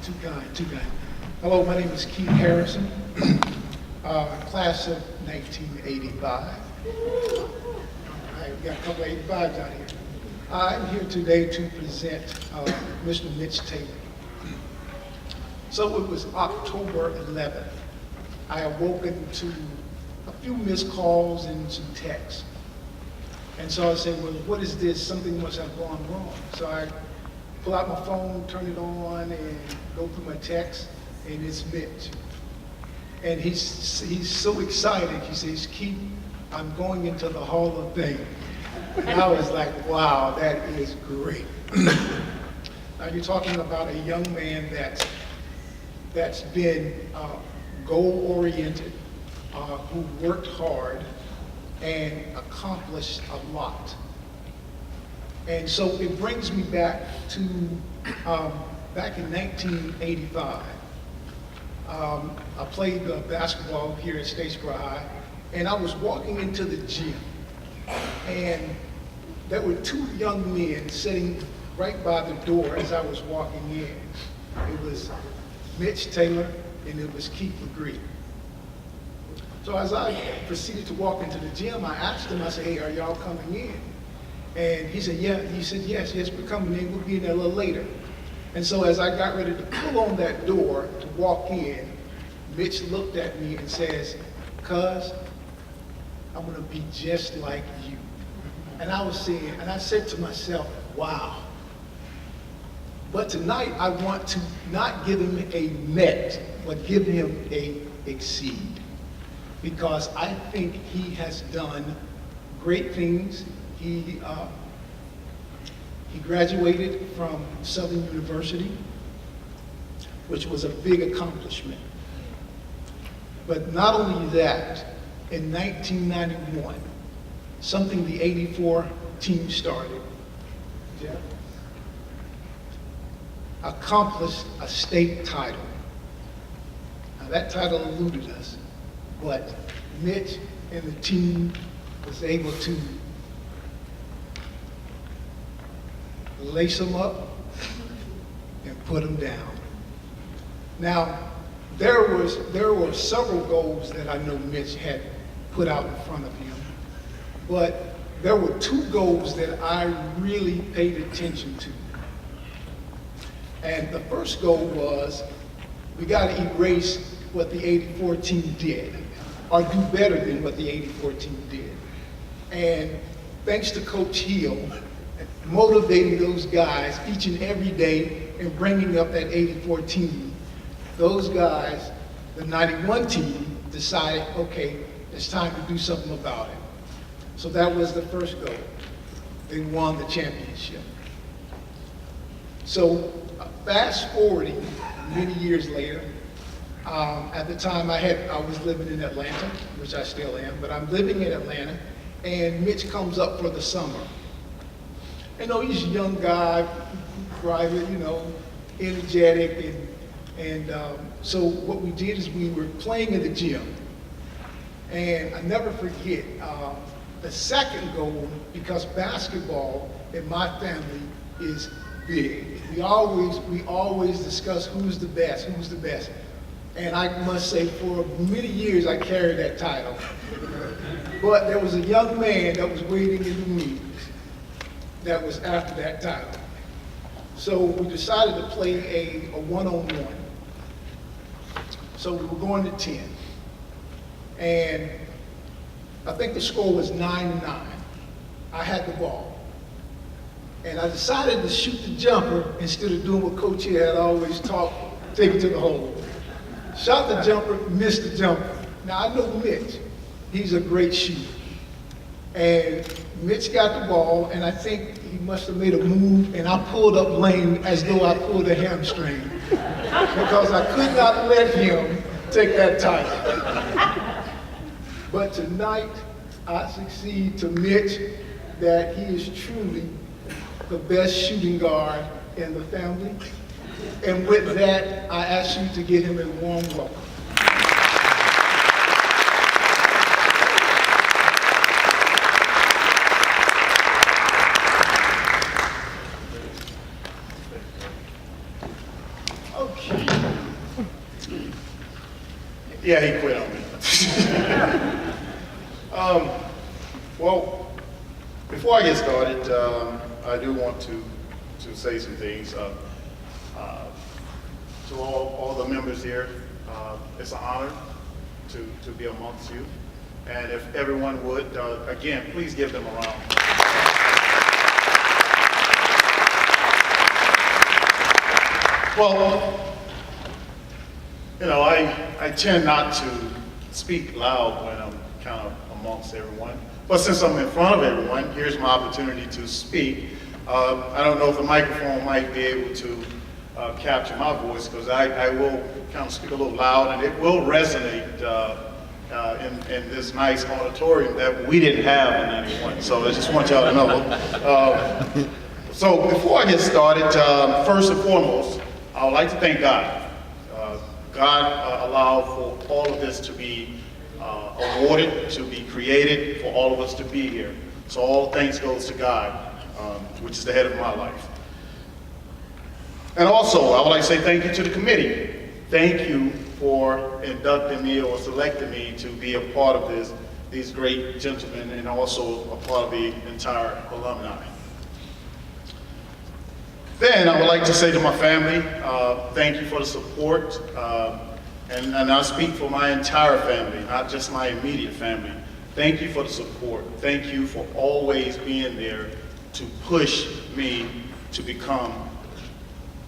Too kind, too kind. Hello, my name is Keith Harrison, class of 1985. All right, we got a couple of 85s out here. I'm here today to present Mr. Mitch Taylor. So it was October 11th. I awoken to a few missed calls and some texts. And so I said, well, what is this? Something must have gone wrong. So I pull out my phone, turn it on, and go through my text, and it's Mitch. And he's so excited. He says, Keith, I'm going into the Hall of Fame. And I was like, wow, that is great. Now you're talking about a young man that's been goal-oriented, who worked hard and accomplished a lot. And so it brings me back to back in 1985. I played basketball here at Statesboro High, and I was walking into the gym, and there were two young men sitting right by the door as I was walking in. It was Mitch Taylor, and it was Keith LeGree. So as I proceeded to walk into the gym, I asked him, I said, hey, are y'all coming in? And he said, yeah. He said, yes, we're coming in. We'll be in there a little later. And so as I got ready to pull on that door to walk in, Mitch looked at me and says, cuz, I'm going to be just like you. And I said to myself, wow. But tonight I want to not give him a met, but give him a exceed. Because I think he has done great things. He graduated from Southern University, which was a big accomplishment. But not only that, in 1991, something the 84 team started, Jeff, accomplished a state title. Now that title eluded us, but Mitch and the team was able to lace them up and put them down. Now, there were several goals that I know Mitch had put out in front of him, but there were two goals that I really paid attention to. And the first goal was, we got to erase what the 84 team did, or do better than what the 84 team did. And thanks to Coach Hill, motivating those guys each and every day and bringing up that 84 team, those guys, the 91 team, decided, okay, it's time to do something about it. So that was the first goal. They won the championship. So fast forwarding many years later, at the time I was living in Atlanta, which I still am, but I'm living in Atlanta, and Mitch comes up for the summer. You know, he's a young guy, private, energetic, and so what we did is we were playing in the gym. And I never forget, the second goal, because basketball in my family is big. We always discuss who's the best. And I must say, for many years I carried that title. But there was a young man that was waiting in the wings that was after that title. So we decided to play a one-on-one. So we were going to 10. And I think the score was 9-9. I had the ball. And I decided to shoot the jumper instead of doing what Coach here had always taught, take it to the hole. Shot the jumper, missed the jumper. Now I know Mitch, he's a great shooter. And Mitch got the ball, and I think he must have made a move, and I pulled up lane as though I pulled a hamstring, because I could not let him take that title. But tonight, I succeed to Mitch that he is truly the best shooting guard in the family. And with that, I ask you to give him a warm welcome. Okay. Yeah, he quit on me. Well, before I get started, I do want to say some things. To all the members here, it's an honor to be amongst you. And if everyone would, again, please give them a round. Well, you know, I tend not to speak loud when I'm kind of amongst everyone. But since I'm in front of everyone, here's my opportunity to speak. I don't know if the microphone might be able to capture my voice, because I will kind of speak a little loud, and it will resonate in this nice auditorium that we didn't have in '91. So I just want y'all to know. So before I get started, first and foremost, I would like to thank God. God allowed for all of this to be awarded, to be created, for all of us to be here. So all thanks goes to God, which is the head of my life. And also, I would like to say thank you to the committee. Thank you for inducting me or selecting me to be a part of these great gentlemen, and also a part of the entire alumni. Then I would like to say to my family, thank you for the support. And I speak for my entire family, not just my immediate family. Thank you for the support. Thank you for always being there to push me to become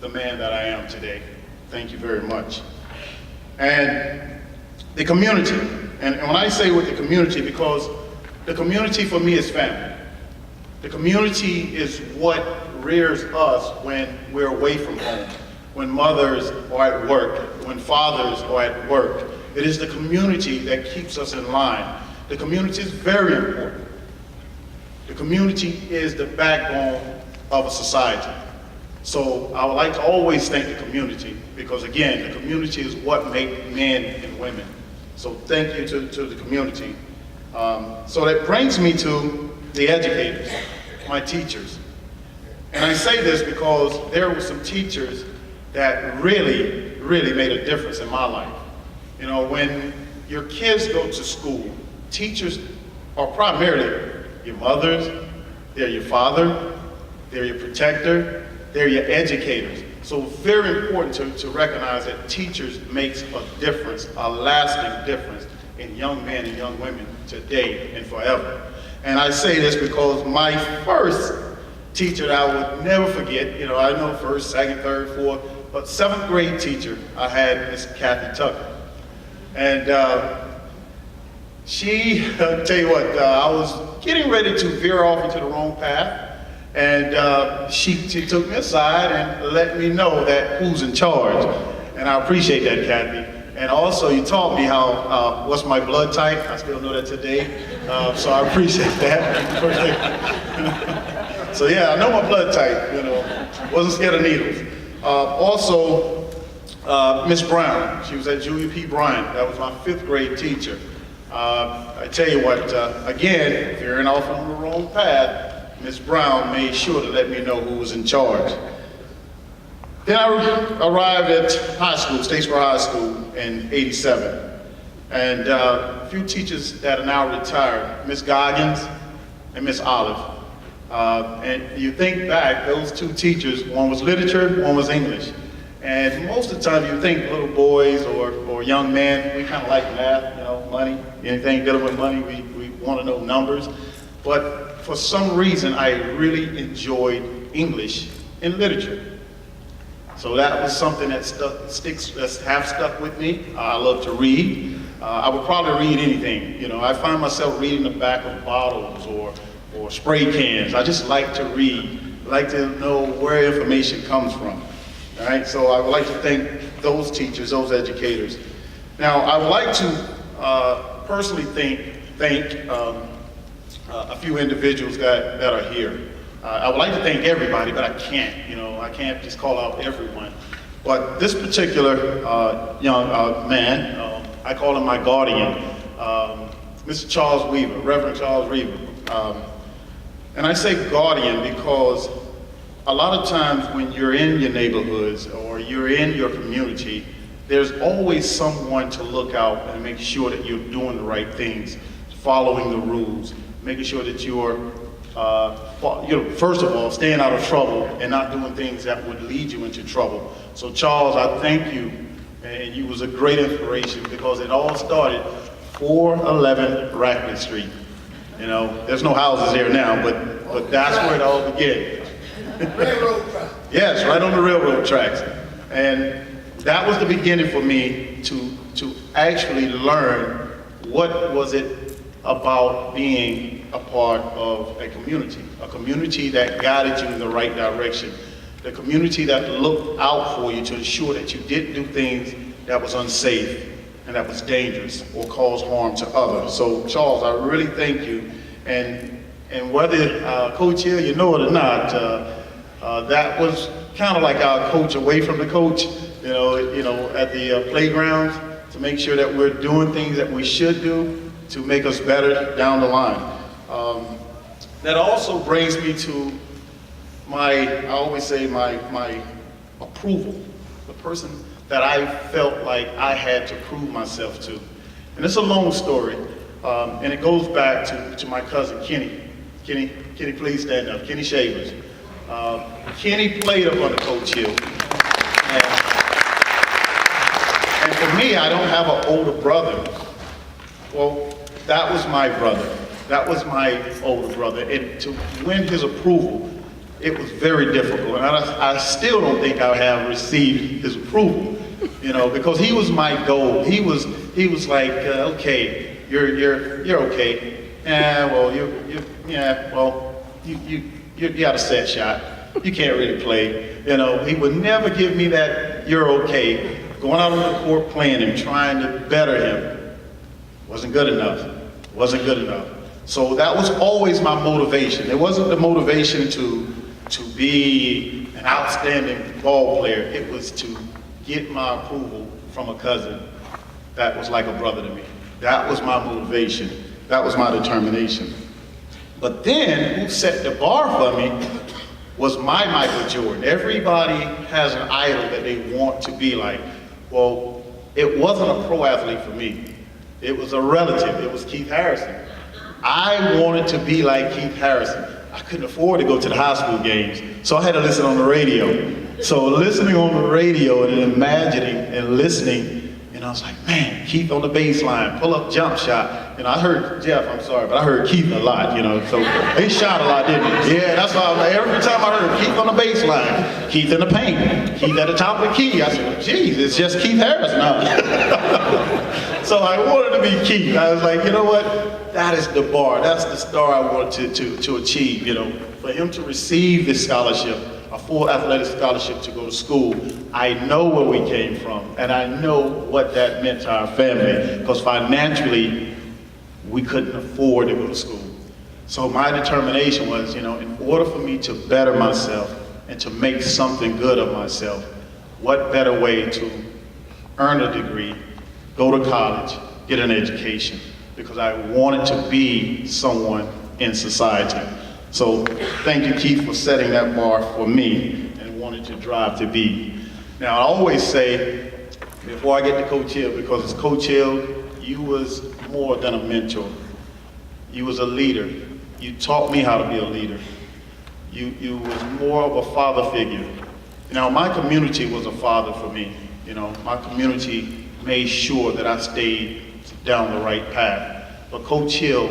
the man that I am today. Thank you very much. And the community, and when I say with the community, because the community for me is family. The community is what rears us when we're away from home, when mothers are at work, when fathers are at work. It is the community that keeps us in line. The community is very important. The community is the backbone of a society. So I would like to always thank the community, because again, the community is what makes men and women. So thank you to the community. So that brings me to the educators, my teachers. And I say this because there were some teachers that really, really made a difference in my life. You know, when your kids go to school, teachers are primarily your mothers, they're your father, they're your protector, they're your educators. So very important to recognize that teachers makes a difference, a lasting difference in young men and young women today and forever. And I say this because my first teacher that I would never forget, you know, I know first, second, third, fourth, but seventh grade teacher, I had Miss Kathy Tucker. And she, I'll tell you what, I was getting ready to veer off into the wrong path. And she took me aside and let me know that who's in charge. And I appreciate that, Kathy. And also you taught me how, what's my blood type. I still know that today. So I appreciate that. So yeah, I know my blood type, you know. Wasn't scared of needles. Also, Miss Brown, she was at Julia P. Bryant. That was my fifth grade teacher. I tell you what, again, veering off on the wrong path, Ms. Brown made sure to let me know who was in charge. Then I arrived at high school, Statesboro High School in '87. And a few teachers that are now retired, Ms. Goggins and Ms. Olive. And you think back, those two teachers, one was literature, one was English. And most of the time you think little boys or young men, we kind of like math, you know, money, anything dealing with money, we want to know numbers. But for some reason, I really enjoyed English and literature. So that was something that have stuck with me. I love to read. I would probably read anything. You know, I find myself reading the back of bottles or spray cans. I just like to read. I like to know where information comes from. All right, so I would like to thank those teachers, those educators. Now, I would like to personally thank a few individuals that are here. I would like to thank everybody, but I can't. You know, I can't just call out everyone. But this particular young man, I call him my guardian, Mr. Charles Weaver, Reverend Charles Weaver. And I say guardian because a lot of times when you're in your neighborhoods or you're in your community, there's always someone to look out and make sure that you're doing the right things, following the rules, making sure that you're, first of all, staying out of trouble and not doing things that would lead you into trouble. So Charles, I thank you, and you was a great inspiration because it all started 411 Rackman Street. You know, there's no houses here now, but that's where it all began. Railroad track. Yes, right on the railroad tracks. And that was the beginning for me to actually learn what was it about being a part of a community that guided you in the right direction, the community that looked out for you to ensure that you didn't do things that was unsafe and that was dangerous or caused harm to others. So Charles, I really thank you. And whether Coach Hill, you know it or not, that was kind of like our coach away from the coach, you know, at the playgrounds, to make sure that we're doing things that we should do to make us better down the line. That also brings me to I always say my approval, the person that I felt like I had to prove myself to. And it's a long story, and it goes back to my cousin Kenny. Kenny, please stand up. Kenny Shavers. Kenny played up under Coach Hill. And for me, I don't have an older brother. Well, that was my brother. That was my older brother. And to win his approval, it was very difficult. And I still don't think I have received his approval, you know, because he was my goal. He was like, okay, you're okay. Yeah, well, you got a set shot. You can't really play. You know, he would never give me that, you're okay. Going out on the court playing and trying to better him wasn't good enough. Wasn't good enough. So that was always my motivation. It wasn't the motivation to be an outstanding ball player. It was to get my approval from a cousin that was like a brother to me. That was my motivation. That was my determination. But then, who set the bar for me was my Michael Jordan. Everybody has an idol that they want to be like. Well, it wasn't a pro athlete for me. It was a relative. It was Keith Harrison. I wanted to be like Keith Harrison. I couldn't afford to go to the high school games, so I had to listen on the radio. So listening on the radio and imagining and listening, and I was like, man, Keith on the baseline, pull up jump shot. And I heard Jeff, I'm sorry, but I heard Keith a lot, you know, so they shot a lot, didn't they? Yeah, that's why every time I heard Keith on the baseline, Keith in the paint, Keith at the top of the key, I said, well, geez, it's just Keith Harris now. So I wanted to be Keith. I was like, you know what? That is the bar. That's the star I wanted to achieve, you know. For him to receive this scholarship, a full athletic scholarship to go to school, I know where we came from, and I know what that meant to our family, because financially, we couldn't afford to go to school. So my determination was, you know, in order for me to better myself and to make something good of myself, what better way to earn a degree, go to college, get an education, because I wanted to be someone in society. So thank you, Keith, for setting that bar for me and wanting to drive to be. Now, I always say, before I get to Coach Hill, because it's Coach Hill, you was more than a mentor. You was a leader. You taught me how to be a leader. You was more of a father figure. Now, my community was a father for me. You know, my community made sure that I stayed down the right path. But Coach Hill,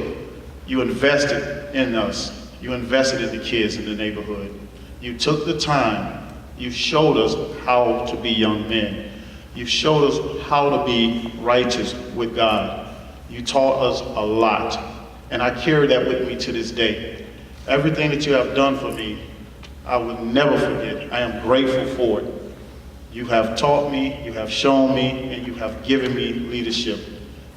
you invested in us. You invested in the kids in the neighborhood. You took the time. You showed us how to be young men. You showed us how to be righteous with God. You taught us a lot. And I carry that with me to this day. Everything that you have done for me, I will never forget. I am grateful for it. You have taught me, you have shown me, and you have given me leadership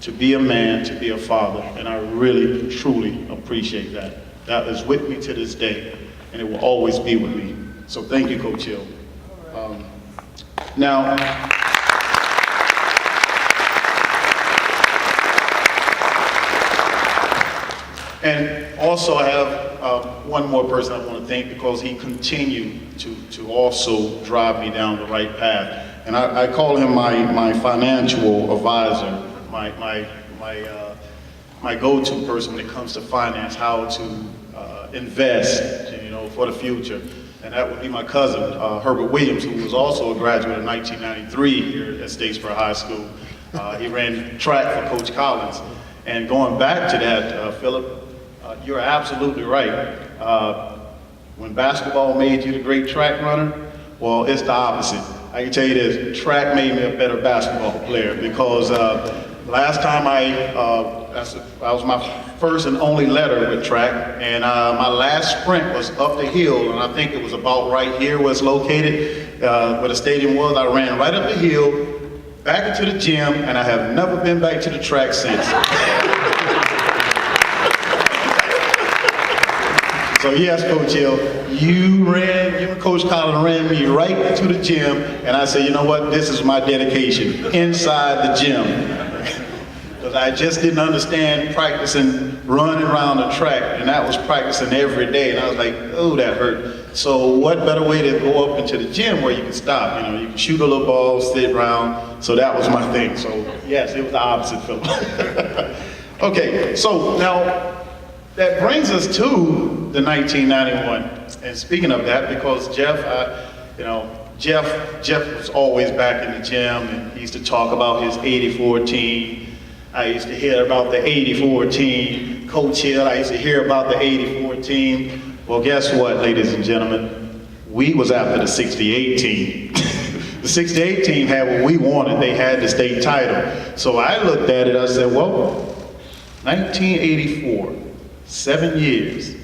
to be a man, to be a father. And I really, truly appreciate that. That is with me to this day, and it will always be with me. So thank you, Coach Hill. Now, And also I have one more person I want to thank because he continued to also drive me down the right path. And I call him my financial advisor, my go-to person when it comes to finance, how to invest, you know, for the future. And that would be my cousin, Herbert Williams, who was also a graduate in 1993 here at Statesboro High School. He ran track for Coach Collins. And going back to that, Philip, you're absolutely right. When basketball made you the great track runner, well, it's the opposite. I can tell you this, track made me a better basketball player because last time that was my first and only letter with track, and my last sprint was up the hill, and I think it was about right here where it's located, where the stadium was. I ran right up the hill, back into the gym, and I have never been back to the track since. So yes, Coach Hill, you and Coach Collins ran me right to the gym, and I said, you know what, this is my dedication, inside the gym. Because I just didn't understand practicing running around the track, and that was practicing every day, and I was like, oh, that hurt. So what better way to go up into the gym where you can stop, you know, you can shoot a little ball, sit around, so that was my thing. So yes, it was the opposite, Philip. Okay, so now, that brings us to the 1991. And speaking of that, because Jeff was always back in the gym, and he used to talk about his '84 team. I used to hear about the '84 team. Coach Hill, I used to hear about the '84 team. Well, guess what, ladies and gentlemen? We was after the '68 team. The '68 team had what we wanted. They had the state title. So I looked at it, I said, well, 1984. 7 years,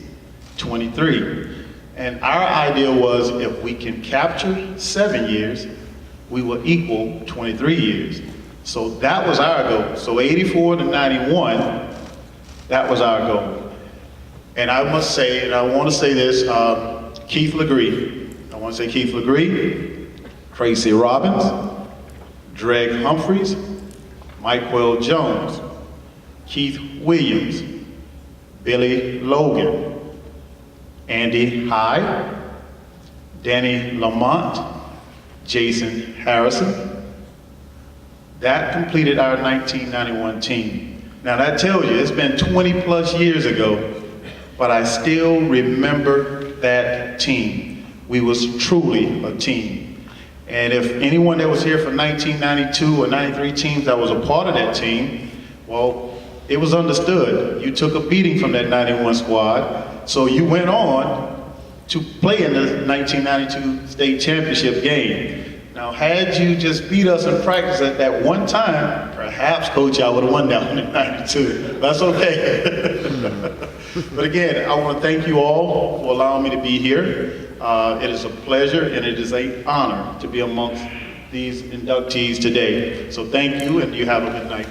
23. And our idea was if we can capture 7 years, we will equal 23 years. So that was our goal. So 84 to 91, that was our goal. And I must say, and I want to say this, Keith Legree. I want to say Keith Legree, Tracy Robbins, Dreg Humphreys, Michael Jones, Keith Williams, Billy Logan, Andy Hyde, Danny Lamont, Jason Harrison. That completed our 1991 team. Now that tells you, it's been 20 plus years ago, but I still remember that team. We was truly a team. And if anyone that was here for 1992 or 93 teams that was a part of that team, well, it was understood. You took a beating from that 91 squad, so you went on to play in the 1992 state championship game. Now, had you just beat us in practice at that one time, perhaps, Coach, I would have won that one in 92. That's okay. But again, I want to thank you all for allowing me to be here. It is a pleasure and it is an honor to be amongst these inductees today. So thank you, and you have a good night.